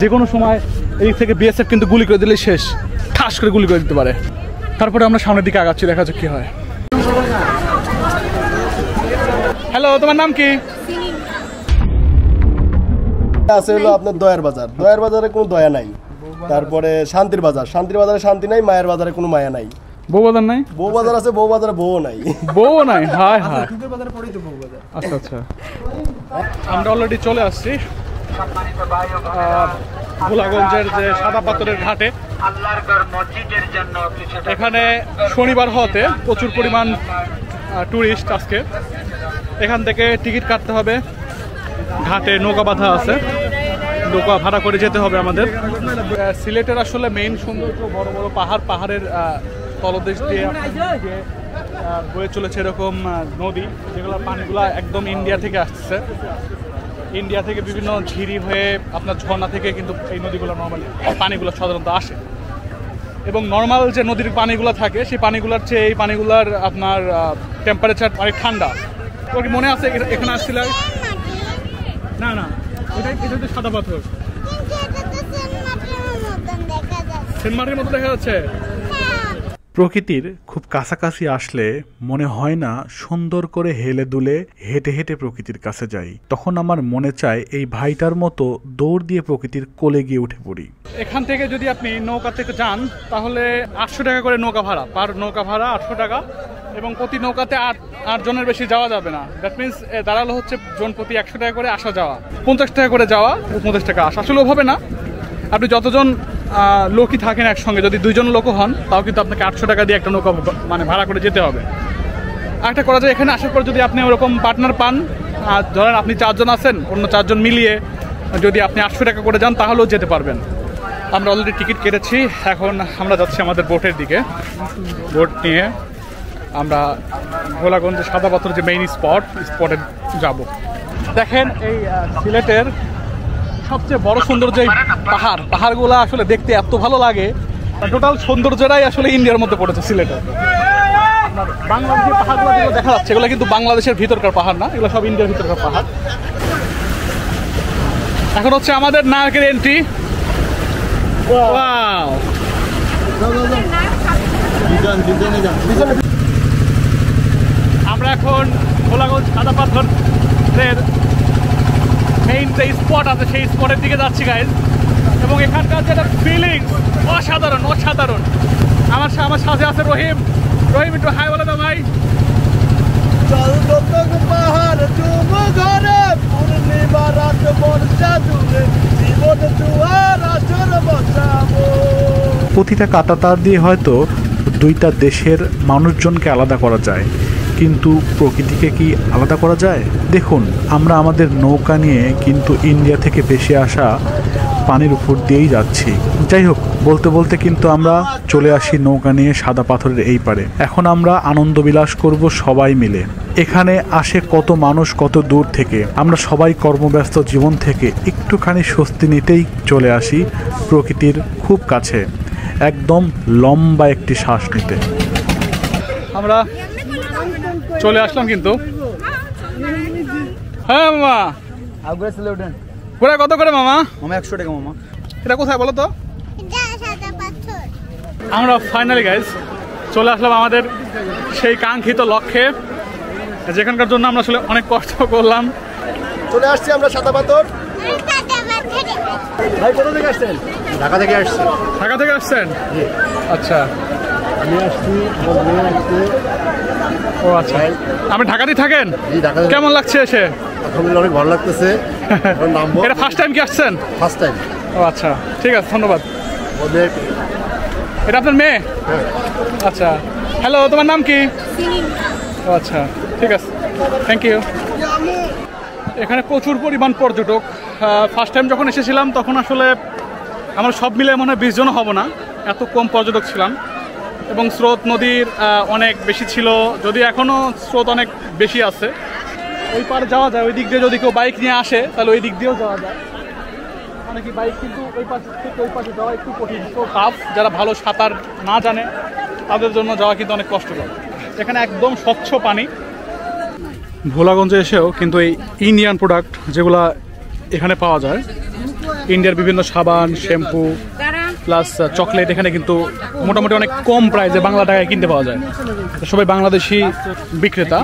যে কোনো সময় এই থেকে বিএসএফ কিন্তু গুলি করে দিলে শেষ, ঠাস করে গুলি করে দিতে পারে। তারপরে আমরা সামনের দিকে আগাচ্ছি, দেখা যাক কি হয়। হ্যালো, তোমার নাম কি? আছে হলো আপনার দয়ার বাজার, দয়ার বাজারে কোনো দয়া নাই। তারপরে শান্তির বাজার, শান্তির বাজারে শান্তি নাই। মায়ের বাজারে কোনো মায়া নাই। বউ বাজার নাই? বউ বাজার আছে, বউ বাজারে বউ নাই। বউ নাই? হায় হায়, আচ্ছা আচ্ছা। আমরা অলরেডি চলে আসছি ভোলাগঞ্জের যে সাদা পাথরের ঘাটে। এখানে শনিবার হতে প্রচুর পরিমাণ টুরিস্ট আজকে। এখান থেকে টিকিট কাটতে হবে, ঘাটে নৌকা বাঁধা আছে, নৌকা ভাড়া করে যেতে হবে আমাদের। সিলেটের আসলে মেইন সৌন্দর্য বড় বড় পাহাড়, পাহাড়ের তলদেশ দিয়ে বয়ে চলেছে এরকম নদী, যেগুলোর পানিগুলো একদম ইন্ডিয়া থেকে আসছে। ইন্ডিয়া থেকে বিভিন্ন ঝিরি হয়ে আপনার ঝর্ণা থেকে কিন্তু এই নদীগুলো নর্মালি পানিগুলো সাধারণত আসে। এবং নর্মাল যে নদীর পানিগুলো থাকে সেই পানিগুলোর চেয়ে এই পানিগুলোর আপনার টেম্পারেচার অনেক ঠান্ডা। তোর কি মনে আছে এখানে আসছিল? না না, এটা তো সাদা পাথর, সেন্ট মার্টিনের মতো দেখা যাচ্ছে। প্রকৃতির খুব কাছাকাছি আসলে মনে হয় না সুন্দর করে হেলে দুলে হেঁটে হেঁটে প্রকৃতির কাছে যাই, তখন আমার মনে চায় এই ভাইটার মতো দৌড় দিয়ে প্রকৃতির কোলে গিয়ে উঠে পড়ি। এখান থেকে যদি আপনি নৌকা থেকে যান তাহলে 800 টাকা করে নৌকা ভাড়া, পার নৌকা ভাড়া 800 টাকা। এবং প্রতি নৌকাতে 8 জনের বেশি যাওয়া যাবে না। দ্যাট মিনস দাঁড়ালো হচ্ছে জন প্রতি 100 টাকা করে আসা যাওয়া, 50 টাকা করে যাওয়া, 50 টাকা আসা। আসলে ওভাবে না, আপনি যতজন লোকই থাকেন একসঙ্গে, যদি 2 জন লোকও হন তাও কিন্তু আপনাকে 800 টাকা দিয়ে একটা নৌকা মানে ভাড়া করে যেতে হবে। আরেকটা করা যায়, এখানে আসার পর যদি আপনি ওরকম পার্টনার পান, ধরেন আপনি 4 জন আছেন, অন্য 4 জন মিলিয়ে যদি আপনি 800 টাকা করে যান তাহলেও যেতে পারবেন। আমরা অলরেডি টিকিট কেটেছি, এখন আমরা যাচ্ছি আমাদের বোটের দিকে। বোট নিয়ে আমরা ভোলাগঞ্জে সাদা পাথর যে মেইন স্পটে যাব। দেখেন এই সিলেটের সবচেয়ে বড় সৌন্দর্য এই পাহাড়গুলো আসলে দেখতে এত ভালো লাগে। টোটাল সৌন্দর্যটাই আসলে ইন্ডিয়ার মধ্যে পড়েছে সিলেটে। বাংলাদেশের পাহাড়গুলো যেগুলো দেখা যাচ্ছে এগুলো কিন্তু বাংলাদেশের ভিতরকার পাহাড় না, এগুলো সব ইন্ডিয়ার ভিতরকার পাহাড়। এখন হচ্ছে আমাদের নায়কের এন্ট্রি। আমরা এখন ভোলাগঞ্জ সাদা পাথরের মেইন যে স্পট আছে সেই স্পটের দিকে যাচ্ছি গাইজ। এবং এখানকার যেটা ফিলিংস অসাধারণ অসাধারণ। আমার সাথে আছে রহিম। রহিম একটু হাই বলে দাও ভাই। প্রতিটা কাঁটাতার দিয়ে হয়তো 2টা দেশের মানুষজনকে আলাদা করা যায়, কিন্তু প্রকৃতিকে কি আলাদা করা যায়? দেখুন, আমরা আমাদের নৌকা নিয়ে কিন্তু ইন্ডিয়া থেকে ভেসে আসা পানির উপর দিয়েই যাচ্ছি। যাই হোক, বলতে বলতে কিন্তু আমরা চলে আসি নৌকা নিয়ে সাদা পাথরের এই পারে। এখন আমরা আনন্দ বিলাস করব সবাই মিলে। এখানে আসে কত মানুষ কত দূর থেকে। আমরা সবাই কর্মব্যস্ত জীবন থেকে একটুখানি স্বস্তি নিতেই চলে আসি প্রকৃতির খুব কাছে, একদম লম্বা একটি শ্বাস নিতে। আমরা চলে আসলাম কিন্তু। হ্যাঁ মামা, পুরা কত করে মামা? 100 টাকা মামা। এটা কোথায় বলো তো? আমরা ফাইনালি গাইজ চলে আসলাম আমাদের সেই কাঙ্ক্ষিত লক্ষ্যে, যেখানকার জন্য আমরা আসলে অনেক কষ্ট করলাম। চলে আসছি আমরা সাদা পাথর। ভাই কোথা থেকে আসছেন? ঢাকা থেকে আসছি। ঢাকা থেকে আসছেন? আচ্ছা, আমি আসছি। ও আচ্ছা, আপনি ঢাকাতেই থাকেন? কেমন লাগছে এসে? আলহামদুলিল্লাহ, অনেক ভালো লাগতেছে। এটা ফার্স্ট টাইম কি আসছেন? First time. ও আচ্ছা, ঠিক আছে, ধন্যবাদ। এটা আপনার মেয়ে? আচ্ছা, হ্যালো, তোমার নাম কি? ও আচ্ছা, ঠিক আছে, থ্যাংক ইউ। এখানে প্রচুর পরিমাণ পর্যটক। ফার্স্ট টাইম যখন এসেছিলাম তখন আসলে আমরা সব মিলে মনে হয় 20 জনও হব না, এত কম পর্যটক ছিলাম। এবং স্রোত নদীর অনেক বেশি ছিল, যদি এখনও স্রোত অনেক বেশি আছে। ওই পারে যাওয়া যায়, ওই দিক দিয়ে যদি কেউ বাইক নিয়ে আসে তাহলে ওই দিক দিয়েও যাওয়া যায়। মানে কি বাইক কিন্তু ওই পাশে থেকে ওই পাশে যাওয়া একটু কঠিন, তো টাফ। যারা ভালো সাঁতার না জানে তাদের জন্য যাওয়া কিন্তু অনেক কষ্টকর। এখানে একদম স্বচ্ছ পানি। ভোলাগঞ্জে এসেও কিন্তু এই ইন্ডিয়ান প্রোডাক্ট যেগুলা এখানে পাওয়া যায় ইন্ডিয়ার বিভিন্ন সাবান, শ্যাম্পু প্লাস চকলেট এখানে কিন্তু মোটামুটি অনেক কম প্রাইসে বাংলা টাকায় কিনতে পাওয়া যায়। সবাই বাংলাদেশি বিক্রেতা।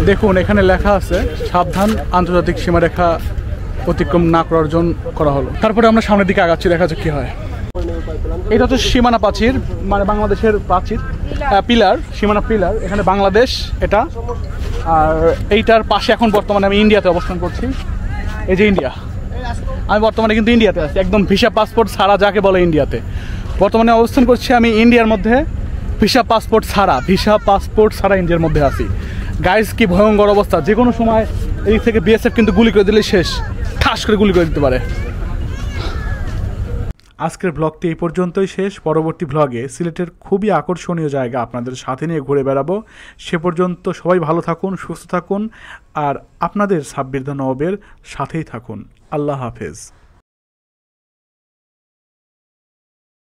দেখুন এখানে লেখা আছে সাবধান আন্তর্জাতিক সীমারেখা অতিক্রম না করার জন্য করা হলো। তারপরে আমরা সামনের দিকে আগাচ্ছি, দেখা যাক কি হয়। এটা হচ্ছে সীমানা প্রাচীর, মানে বাংলাদেশের প্রাচীর, পিলার, সীমানা পিলার। এখানে বাংলাদেশ এটা, আর এইটার পাশে এখন বর্তমানে আমি ইন্ডিয়াতে অবস্থান করছি। এই যে ইন্ডিয়া, আমি বর্তমানে কিন্তু ইন্ডিয়াতে আছি, একদম ভিসা পাসপোর্ট ছাড়া যাকে বলে ইন্ডিয়াতে বর্তমানে অবস্থান করছি আমি। ইন্ডিয়ার মধ্যে ভিসা পাসপোর্ট ছাড়া ইন্ডিয়ার মধ্যে আছি। গাইস কি ভয়ঙ্কর অবস্থা, যে কোনো সময় এই থেকে বিএসএফ কিন্তু গুলি করে দিলে শেষ, ঠাস করে গুলি করে দিতে পারে। আজকের ব্লগটি এই পর্যন্তই শেষ। পরবর্তী ব্লগে সিলেটের খুবই আকর্ষণীয় জায়গা আপনাদের সাথে নিয়ে ঘুরে বেড়াবো। সে পর্যন্ত সবাই ভালো থাকুন, সুস্থ থাকুন, আর আপনাদের সাব্বির নওয়াবের সাথেই থাকুন। আল্লাহ হাফেজ।